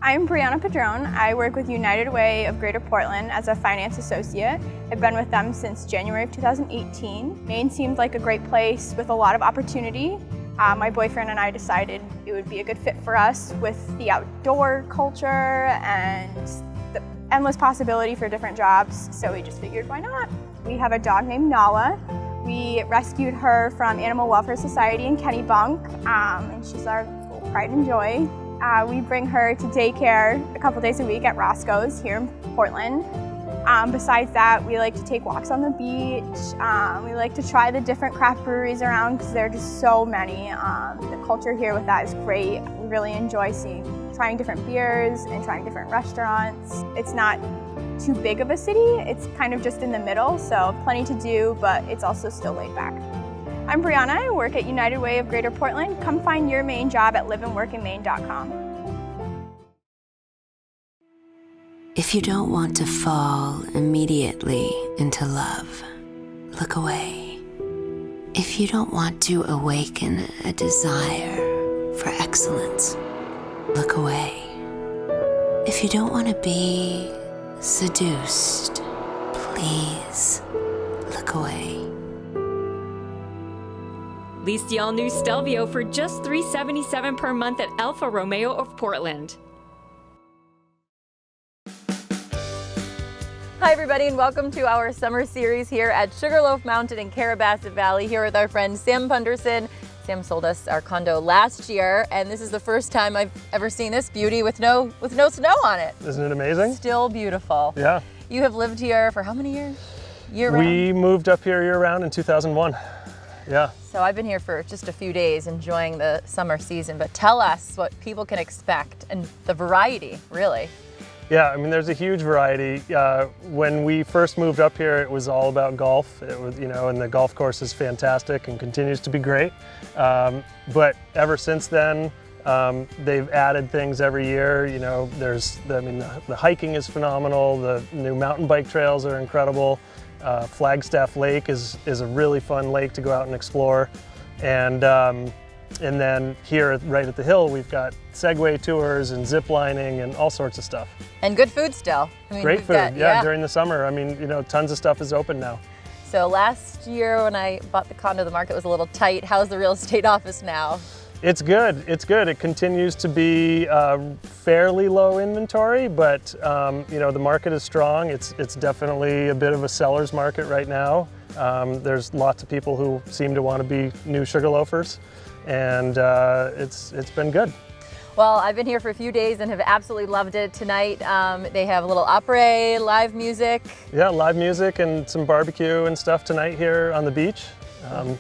I'm Brianna Padron. I work with United Way of Greater Portland as a finance associate. I've been with them since January of 2018. Maine seemed like a great place with a lot of opportunity. My boyfriend and I decided it would be a good fit for us with the outdoor culture and the endless possibility for different jobs, so we just figured, why not? We have a dog named Nala. We rescued her from Animal Welfare Society in Kennebunk, and she's our little pride and joy. We bring her to daycare a couple days a week at Roscoe's here in Portland. Besides that, we like to take walks on the beach. We like to try the different craft breweries around because there are just so many. The culture here with that is great. We really enjoy trying different beers and trying different restaurants. It's not too big of a city. It's kind of just in the middle, so plenty to do, but it's also still laid back. I'm Brianna. I work at United Way of Greater Portland. Come find your Maine job at liveandworkinmaine.com. If you don't want to fall immediately into love, look away. If you don't want to awaken a desire for excellence, look away. If you don't want to be seduced, please look away. Lease the all-new Stelvio for just $377 per month at Alfa Romeo of Portland. Hi everybody, and welcome to our summer series here at Sugarloaf Mountain in Carrabassett Valley, here with our friend Sam Punderson. Sam sold us our condo last year, and this is the first time I've ever seen this beauty with no snow on it. Isn't it amazing? Still beautiful. Yeah. You have lived here for how many years? Year-round? We moved up here year-round in 2001. Yeah. So I've been here for just a few days enjoying the summer season, but tell us what people can expect and the variety, really. Yeah, I mean, there's a huge variety. When we first moved up here, it was all about golf. It was, and the golf course is fantastic and continues to be great. But ever since then, they've added things every year. The hiking is phenomenal. The new mountain bike trails are incredible. Flagstaff Lake is a really fun lake to go out and explore. And then here right at the hill, we've got Segway tours and zip lining and all sorts of stuff. And good food still. Great food, yeah, during the summer. I mean, tons of stuff is open now. So last year when I bought the condo, the market was a little tight. How's the real estate office now? It's good, it's good. It continues to be fairly low inventory, but the market is strong. It's definitely a bit of a seller's market right now. There's lots of people who seem to want to be new Sugarloafers, and it's been good. Well, I've been here for a few days and have absolutely loved it. Tonight they have a little opera, live music. Yeah, live music and some barbecue and stuff tonight here on the beach.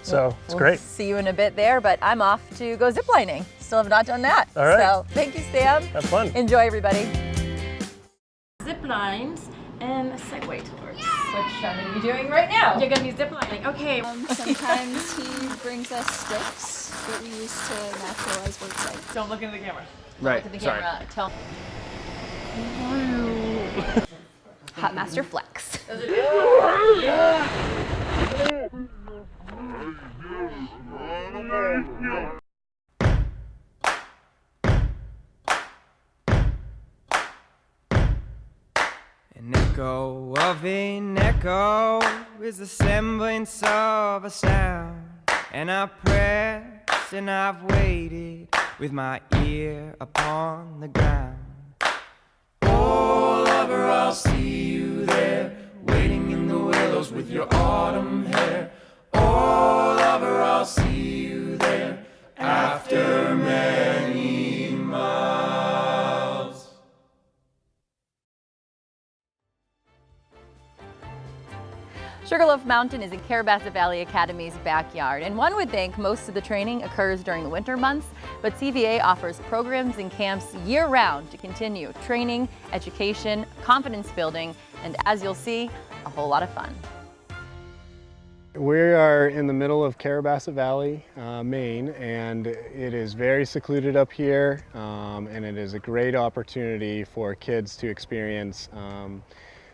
So it's great. See you in a bit there, but I'm off to go ziplining. Still have not done that. All right. So thank you, Sam. Have fun. Enjoy, everybody. Zip lines and Segway tours. Which I'm going to be doing right now. You're going to be zip lining. Okay. Sometimes he brings us sticks that we use to naturalize work sites. Don't look into the camera. Look at the camera. Tell Hot Master Flex. An echo of an echo is the semblance of a sound, and I press and I've waited with my ear upon the ground. Oh, lover, I'll see you there, waiting in the willows with your autumn hair. Oh, lover, I'll see you there after many miles. Sugarloaf Mountain is in Carrabassett Valley Academy's backyard, and one would think most of the training occurs during the winter months, but CVA offers programs and camps year-round to continue training, education, confidence building, and as you'll see, a whole lot of fun. We are in the middle of Carrabassett Valley, Maine, and it is very secluded up here, and it is a great opportunity for kids to experience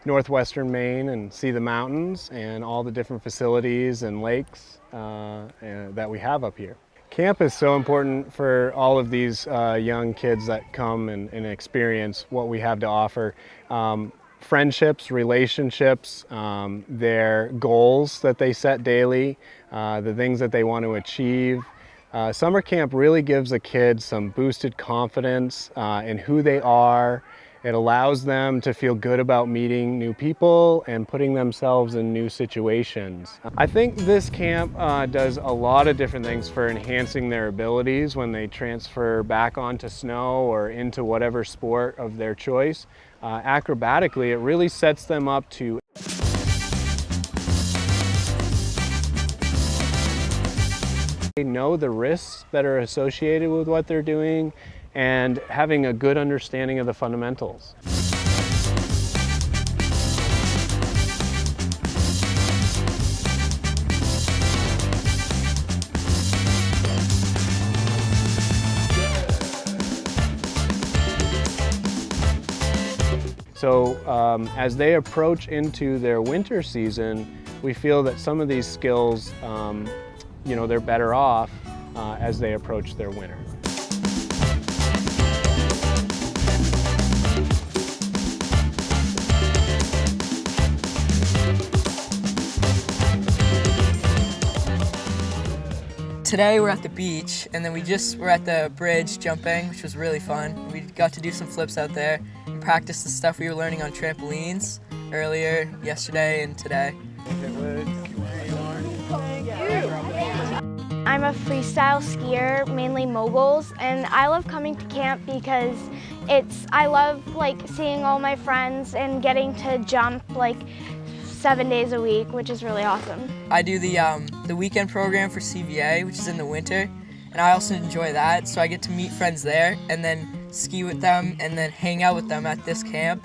northwestern Maine and see the mountains and all the different facilities and lakes that we have up here. Camp is so important for all of these young kids that come and experience what we have to offer. Friendships, relationships, their goals that they set daily, the things that they want to achieve. Summer camp really gives a kid some boosted confidence in who they are. It allows them to feel good about meeting new people and putting themselves in new situations. I think this camp does a lot of different things for enhancing their abilities when they transfer back onto snow or into whatever sport of their choice. Acrobatically, it really sets them up to know the risks that are associated with what they're doing and having a good understanding of the fundamentals. So as they approach into their winter season, we feel that some of these skills, they're better off as they approach their winter. Today we're at the beach, and then we're at the bridge jumping, which was really fun. We got to do some flips out there and practice the stuff we were learning on trampolines earlier, yesterday, and today. I'm a freestyle skier, mainly moguls, and I love coming to camp because I love seeing all my friends and getting to jump 7 days a week, which is really awesome. I do the weekend program for CVA, which is in the winter, and I also enjoy that, so I get to meet friends there and then ski with them and then hang out with them at this camp.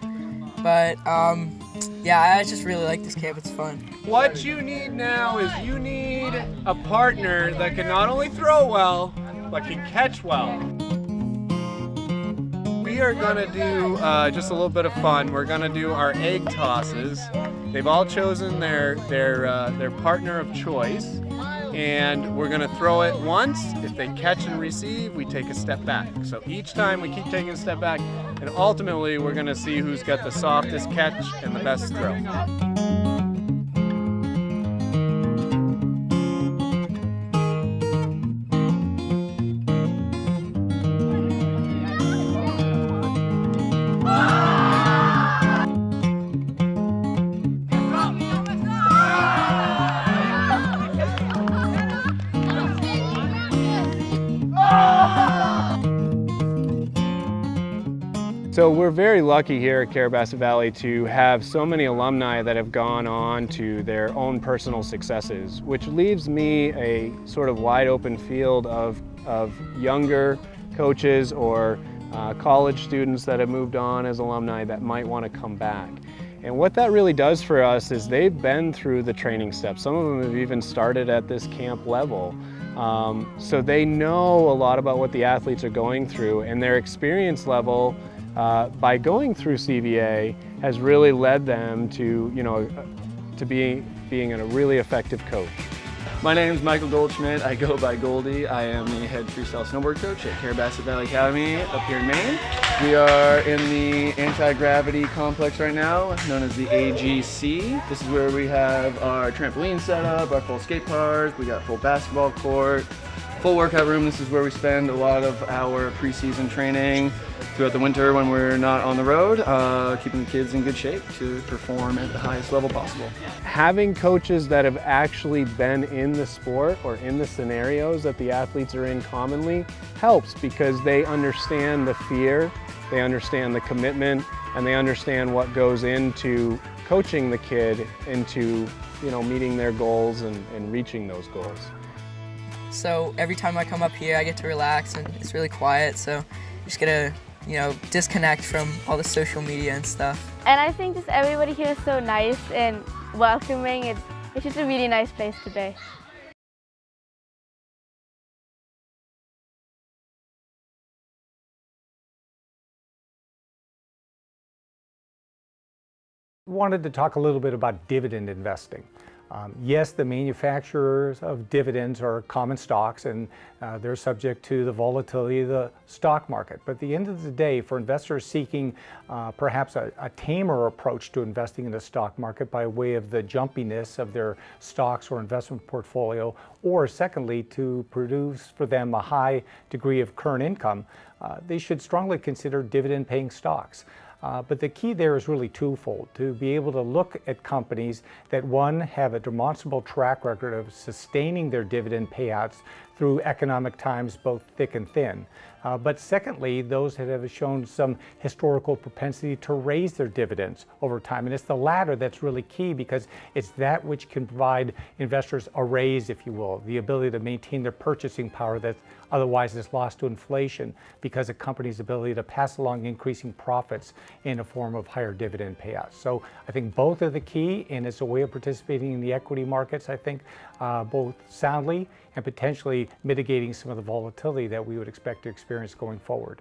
But yeah, I just really like this camp, it's fun. What you need now is you need a partner that can not only throw well, but can catch well. We are gonna do just a little bit of fun. We're gonna do our egg tosses. They've all chosen their partner of choice, and we're gonna throw it once. If they catch and receive, we take a step back. So each time we keep taking a step back, and ultimately we're gonna see who's got the softest catch and the best throw. So we're very lucky here at Carrabassett Valley to have so many alumni that have gone on to their own personal successes, which leaves me a sort of wide open field of younger coaches or college students that have moved on as alumni that might want to come back. And what that really does for us is they've been through the training steps. Some of them have even started at this camp level. So they know a lot about what the athletes are going through, and their experience level by going through CVA has really led them to, being a really effective coach. My name is Michael Goldschmidt. I go by Goldie. I am the head freestyle snowboard coach at Carrabassett Valley Academy up here in Maine. We are in the anti-gravity complex right now, known as the AGC. This is where we have our trampoline set up, our full skate park, we got full basketball court, full workout room. This is where we spend a lot of our preseason training throughout the winter when we're not on the road, keeping the kids in good shape to perform at the highest level possible. Having coaches that have actually been in the sport or in the scenarios that the athletes are in commonly helps, because they understand the fear, they understand the commitment, and they understand what goes into coaching the kid into meeting their goals and reaching those goals. So every time I come up here, I get to relax, and it's really quiet, so I'm just gonna disconnect from all the social media and stuff. And I think just everybody here is so nice and welcoming. It's just a really nice place to be. Wanted to talk a little bit about dividend investing. Yes, the manufacturers of dividends are common stocks, and they're subject to the volatility of the stock market. But at the end of the day, for investors seeking perhaps a tamer approach to investing in the stock market by way of the jumpiness of their stocks or investment portfolio, or secondly, to produce for them a high degree of current income, they should strongly consider dividend-paying stocks. But the key there is really twofold: to be able to look at companies that, one, have a demonstrable track record of sustaining their dividend payouts through economic times both thick and thin. But secondly, those that have shown some historical propensity to raise their dividends over time. And it's the latter that's really key, because it's that which can provide investors a raise, if you will, the ability to maintain their purchasing power that otherwise is lost to inflation because a company's ability to pass along increasing profits in a form of higher dividend payouts. So I think both are the key, and it's a way of participating in the equity markets, I think, both soundly and potentially mitigating some of the volatility that we would expect to experience going forward.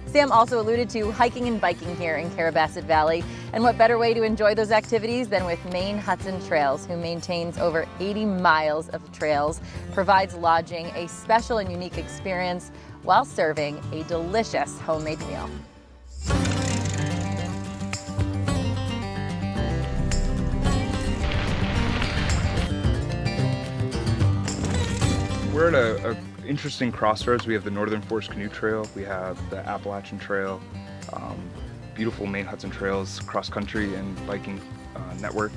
Sam also alluded to hiking and biking here in Carrabassett Valley, and what better way to enjoy those activities than with Maine Hudson Trails, who maintains over 80 miles of trails, provides lodging, a special and unique experience, while serving a delicious homemade meal. We're at an interesting crossroads. We have the Northern Forest Canoe Trail, we have the Appalachian Trail, beautiful Maine Hudson Trails cross-country and biking network.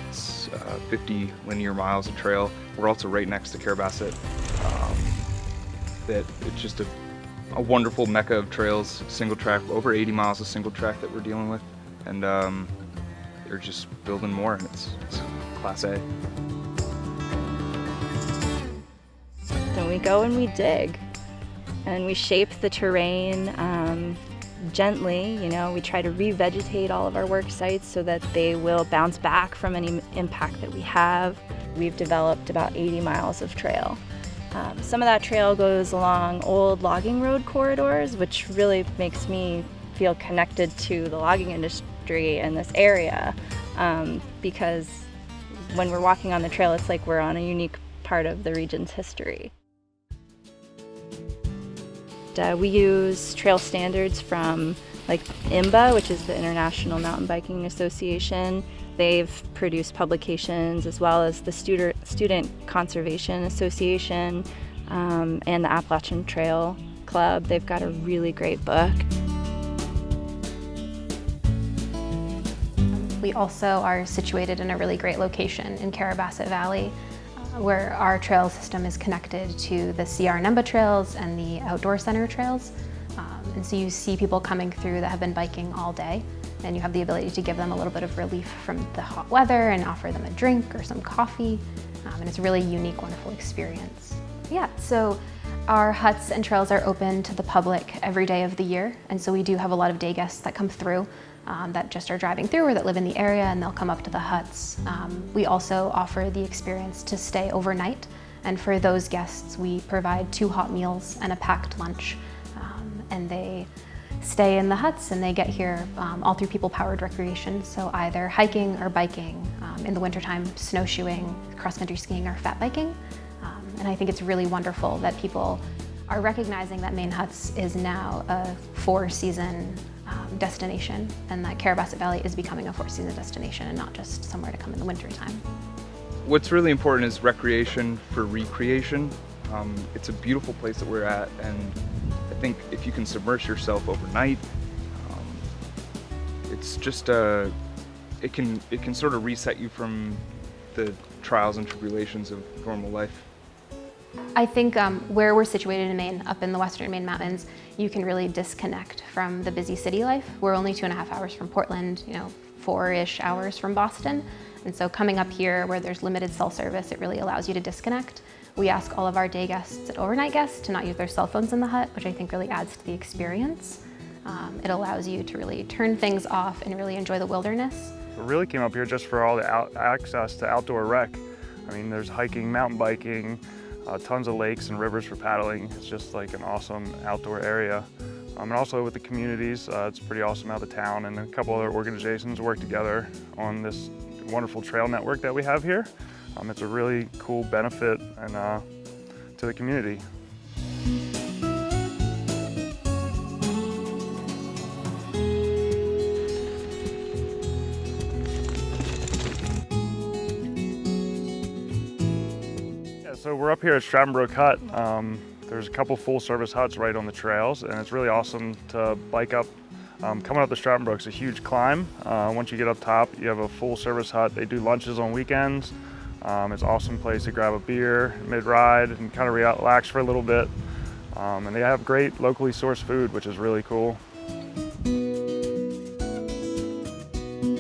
It's 50 linear miles of trail. We're also right next to Carrabassett. That it's just a wonderful mecca of trails, single track, over 80 miles of single track that we're dealing with, and they're just building more, and it's Class A. Then we go and we dig, and we shape the terrain gently. You know, we try to revegetate all of our work sites so that they will bounce back from any impact that we have. We've developed about 80 miles of trail. Some of that trail goes along old logging road corridors, which really makes me feel connected to the logging industry in this area, because when we're walking on the trail, it's like we're on a unique part of the region's history. We use trail standards from like IMBA, which is the International Mountain Biking Association. They've produced publications, as well as the Student Conservation Association and the Appalachian Trail Club. They've got a really great book. We also are situated in a really great location in Carrabassett Valley, where our trail system is connected to the CR Nemba trails and the outdoor center trails. And so you see people coming through that have been biking all day, and you have the ability to give them a little bit of relief from the hot weather and offer them a drink or some coffee. And it's a really unique, wonderful experience. Yeah, so our huts and trails are open to the public every day of the year. And so we do have a lot of day guests that come through that just are driving through or that live in the area, and they'll come up to the huts. We also offer the experience to stay overnight. And for those guests, we provide 2 hot meals and a packed lunch. And they stay in the huts, and they get here all through people-powered recreation. So either hiking or biking, in the wintertime snowshoeing, cross-country skiing, or fat biking. And I think it's really wonderful that people are recognizing that Maine Huts is now a 4-season destination, and that Carrabassett Valley is becoming a 4-season destination and not just somewhere to come in the wintertime. What's really important is recreation for recreation. It's a beautiful place that we're at, and I think if you can submerge yourself overnight, it's just it can sort of reset you from the trials and tribulations of normal life. I think where we're situated in Maine, up in the western Maine mountains, you can really disconnect from the busy city life. We're only 2.5 hours from Portland, 4-ish hours from Boston. And so coming up here where there's limited cell service, it really allows you to disconnect. We ask all of our day guests and overnight guests to not use their cell phones in the hut, which I think really adds to the experience. It allows you to really turn things off and really enjoy the wilderness. We really came up here just for all the access to outdoor rec. I mean, there's hiking, mountain biking, tons of lakes and rivers for paddling. It's just like an awesome outdoor area. and also with the communities. It's pretty awesome how the town and a couple other organizations work together on this wonderful trail network that we have here. It's a really cool benefit and to the community. So we're up here at Strattonbrook Hut. There's a couple full-service huts right on the trails, and it's really awesome to bike up. Coming up the Strattonbrook's a huge climb. Once you get up top, you have a full-service hut. They do lunches on weekends. It's an awesome place to grab a beer mid-ride and kind of relax for a little bit. And they have great locally sourced food, which is really cool.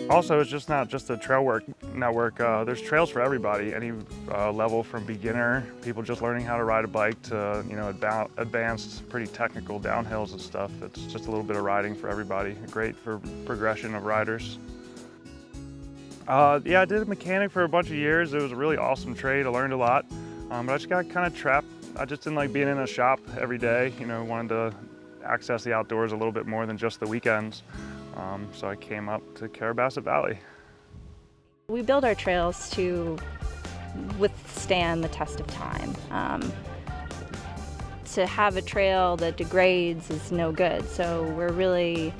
Also, it's just not just a trail network. There's trails for everybody, any level from beginner, people just learning how to ride a bike, to advanced, pretty technical downhills and stuff. It's just a little bit of riding for everybody. Great for progression of riders. Yeah, I did a mechanic for a bunch of years. It was a really awesome trade. I learned a lot, but I just got kind of trapped. I just didn't like being in a shop every day. Wanted to access the outdoors a little bit more than just the weekends. So I came up to Carrabassett Valley. We build our trails to withstand the test of time. To have a trail that degrades is no good. So we're really,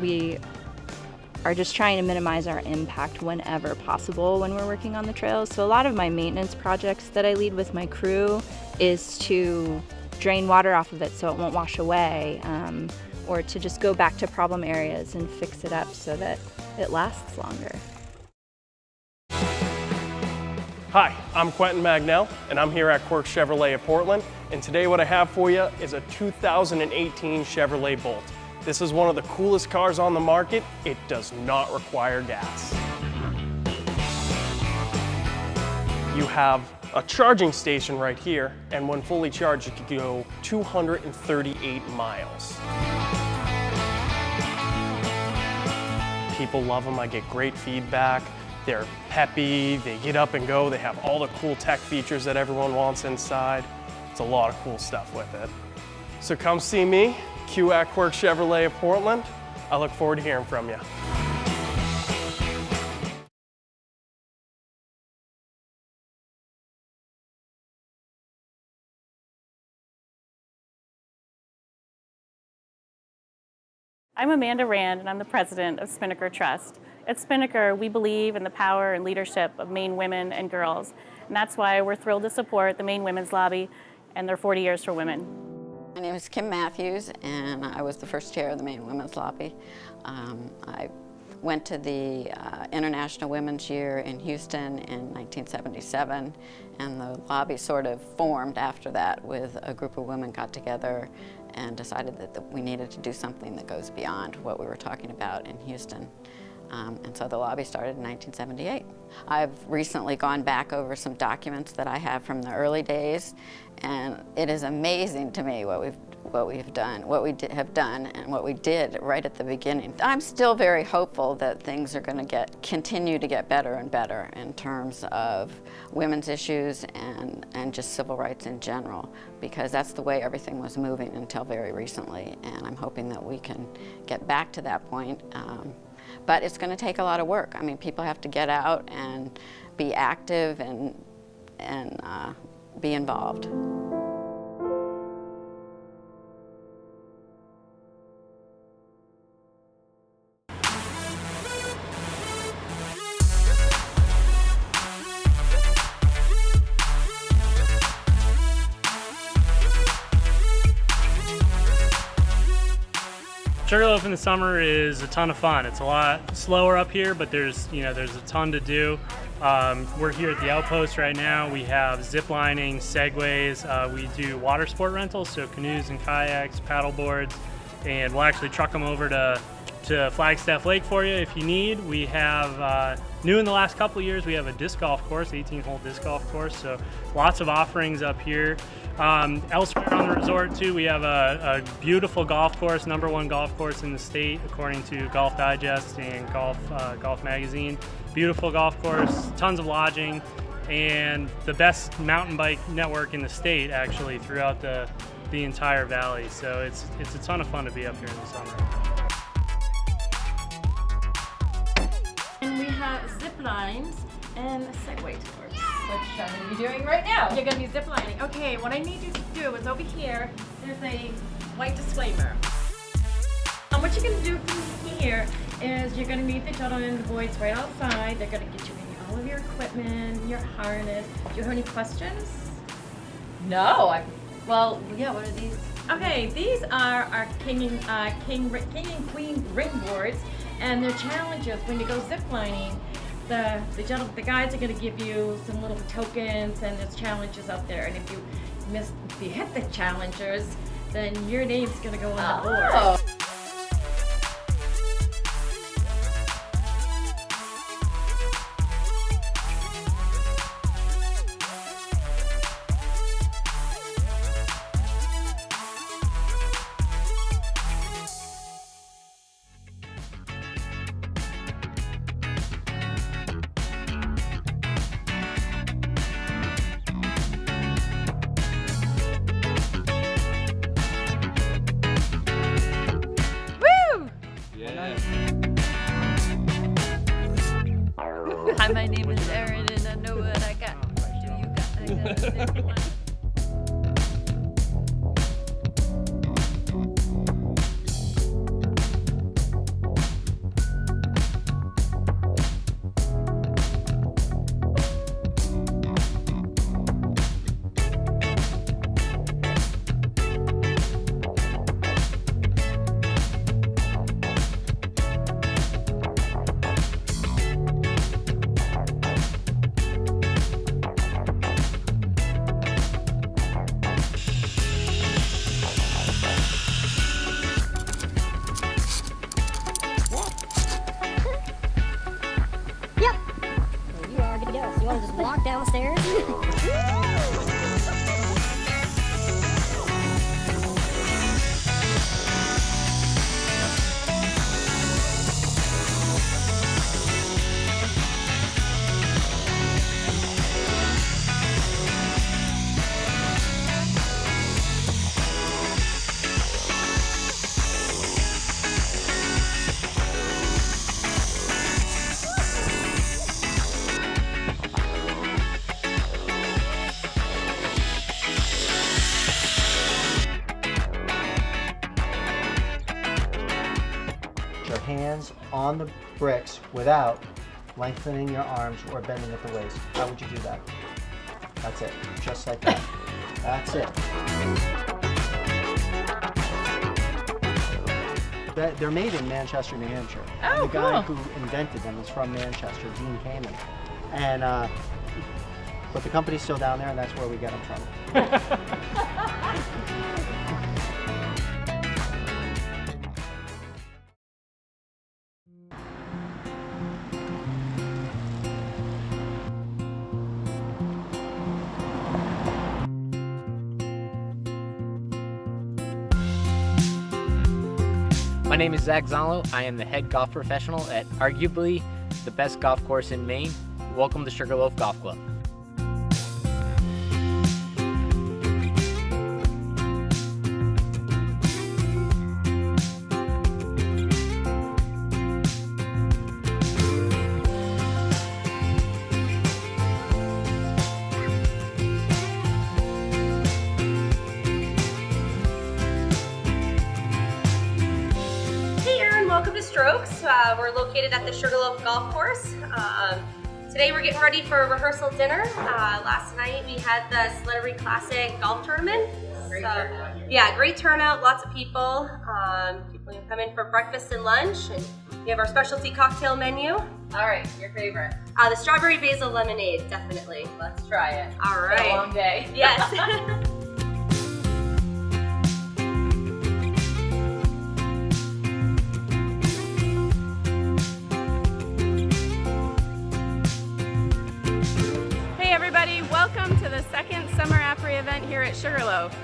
we are just trying to minimize our impact whenever possible when we're working on the trails. So a lot of my maintenance projects that I lead with my crew is to drain water off of it so it won't wash away, or to just go back to problem areas and fix it up so that it lasts longer. Hi, I'm Quentin Magnell, and I'm here at Quirk Chevrolet of Portland, and today what I have for you is a 2018 Chevrolet Bolt. This is one of the coolest cars on the market. It does not require gas. You have a charging station right here, and when fully charged, you can go 238 miles. People love them. I get great feedback. They're peppy, they get up and go, they have all the cool tech features that everyone wants inside. It's a lot of cool stuff with it. So come see me, Q at Quirk Chevrolet of Portland. I look forward to hearing from you. I'm Amanda Rand, and I'm the president of Spinnaker Trust. At Spinnaker, we believe in the power and leadership of Maine women and girls, and that's why we're thrilled to support the Maine Women's Lobby and their 40 Years for Women. My name is Kim Matthews, and I was the first chair of the Maine Women's Lobby. I went to the International Women's Year in Houston in 1977, and the lobby sort of formed after that with a group of women got together and decided that we needed to do something that goes beyond what we were talking about in Houston. And so the lobby started in 1978. I've recently gone back over some documents that I have from the early days, and it is amazing to me what we have done, and what we did right at the beginning. I'm still very hopeful that things are going to continue to get better and better in terms of women's issues and just civil rights in general, because that's the way everything was moving until very recently, and I'm hoping that we can get back to that point. But it's going to take a lot of work. I mean, people have to get out and be active and be involved. Sugarloaf in the summer is a ton of fun. It's a lot slower up here, but there's a ton to do. We're here at the Outpost right now. We have zip lining, segways. We do water sport rentals, so canoes and kayaks, paddle boards, and we'll actually truck them over to Flagstaff Lake for you if you need. We have, new in the last couple of years, we have a disc golf course, 18-hole disc golf course, so lots of offerings up here. Elsewhere on the resort too, we have a beautiful golf course, #1 golf course in the state according to Golf Digest and Golf Magazine. Beautiful golf course, tons of lodging, and the best mountain bike network in the state actually throughout the the entire valley. So it's a ton of fun to be up here in the summer. And we have zip lines and Segway tours, which I'm going to be doing right now. You're going to be zip lining. Okay, what I need you to do is over here, there's a white disclaimer. And what you're going to do from here is you're going to meet the gentlemen and the boys right outside. They're going to get you all of your equipment, your harness. Do you have any questions? No, well, yeah, what are these? Okay, these are our king and queen ring boards, and they're challenges. When you go zip lining, the guides are going to give you some little tokens, and there's challenges out there. And if you hit the challengers, then your name's going to go on the board. Hi, my name is Erin, and I know what I got. What do you got? I got a zip line. want to just walk down the stairs? Your hands on the bricks without lengthening your arms or bending at the waist. How would you do that? That's it, just like that. That's it. They're made in Manchester, New Hampshire. Oh, the guy cool. who invented them is from Manchester, Dean Kamen. And but the company's still down there, and that's where we get them from. My name is Zach Zonlo. I am the head golf professional at arguably the best golf course in Maine. Welcome to Sugarloaf Golf Club. Welcome to Strokes. We're located at the Sugarloaf Golf Course. Today we're getting ready for a rehearsal dinner. Last night we had the Slattery Classic Golf Tournament. Great turnout. Yeah, great turnout, lots of people. People can come in for breakfast and lunch. And we have our specialty cocktail menu. All right, your favorite? The strawberry basil lemonade, definitely. Let's try it. All right. It's been a long day. Yes. Hey everybody, welcome to the second Summer Apres event here at Sugarloaf.